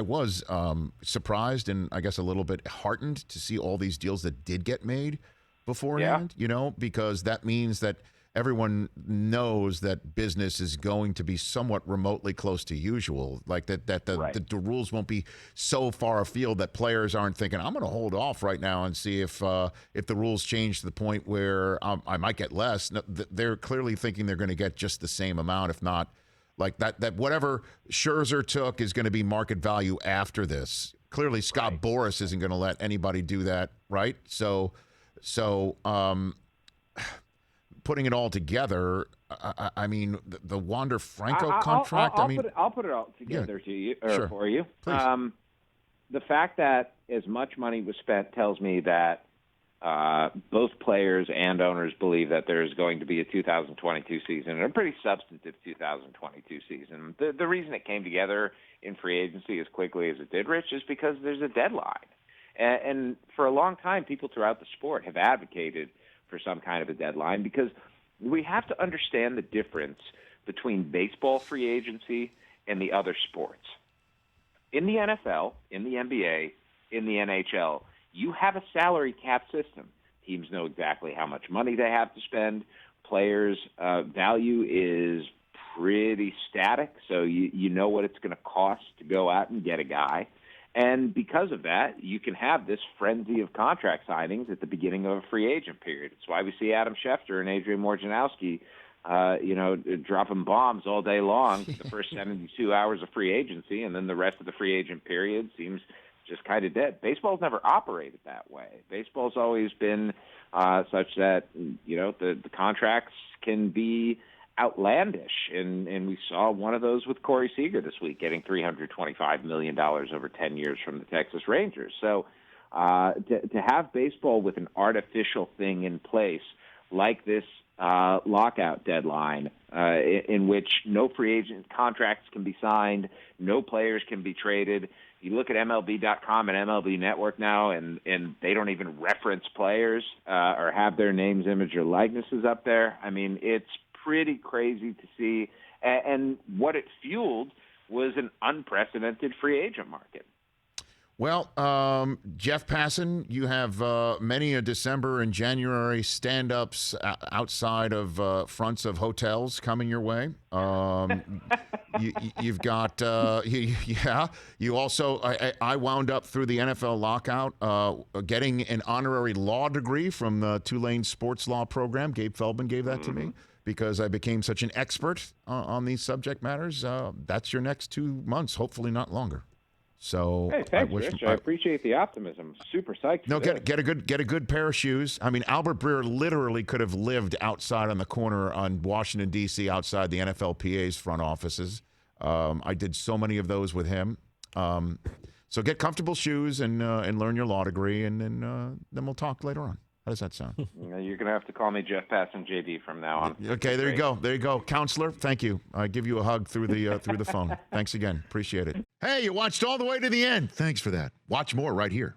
I was surprised and I guess a little bit heartened to see all these deals that did get made beforehand, because that means that everyone knows that business is going to be somewhat remotely close to usual, like that the rules won't be so far afield that players aren't thinking, I'm going to hold off right now and see if the rules change to the point where I might get less. No, they're clearly thinking they're going to get just the same amount, if not like that whatever Scherzer took is going to be market value after this. Clearly, Scott Boras isn't going to let anybody do that, right? So putting it all together, I mean, the Wander Franco contract. I'll put it all together to you or for you. Please. The fact that as much money was spent tells me that both players and owners believe that there is going to be a 2022 season, and a pretty substantive 2022 season. The reason it came together in free agency as quickly as it did, Rich, is because there's a deadline. And for a long time, people throughout the sport have advocated for some kind of a deadline, because we have to understand the difference between baseball free agency and the other sports. In the NFL, in the NBA, in the NHL, you have a salary cap system. Teams know exactly how much money they have to spend. Players' value is pretty static, so you know what it's going to cost to go out and get a guy. And because of that, you can have this frenzy of contract signings at the beginning of a free agent period. It's why we see Adam Schefter and Adrian Wojnarowski, dropping bombs all day long for the first 72 hours of free agency, and then the rest of the free agent period seems just kind of dead. Baseball's never operated that way. Baseball's always been such that, the contracts can be outlandish, and we saw one of those with Corey Seager this week, getting $325 million over 10 years from the Texas Rangers. So to have baseball with an artificial thing in place like this lockout deadline, in which no free agent contracts can be signed, no players can be traded. You look at MLB.com and MLB Network now, and they don't even reference players or have their names, image, or likenesses up there. I mean, it's pretty crazy to see, and what it fueled was an unprecedented free agent market. Well, Jeff Passan, you have many a December and January stand-ups outside of fronts of hotels coming your way. You've got, You also, I wound up through the NFL lockout getting an honorary law degree from the Tulane Sports Law Program. Gabe Feldman gave that to me because I became such an expert on these subject matters. That's your next 2 months, hopefully not longer. So hey, thanks, Rich. I appreciate the optimism. Super psyched. No, get a good pair of shoes. I mean, Albert Breer literally could have lived outside on the corner on Washington D.C. outside the NFLPA's front offices. I did so many of those with him. So get comfortable shoes and learn your law degree, and then we'll talk later on. How does that sound? You're going to have to call me Jeff Passan JD from now on. Okay, there you go. There you go. Counselor, thank you. I give you a hug through the phone. Thanks again. Appreciate it. Hey, you watched all the way to the end. Thanks for that. Watch more right here.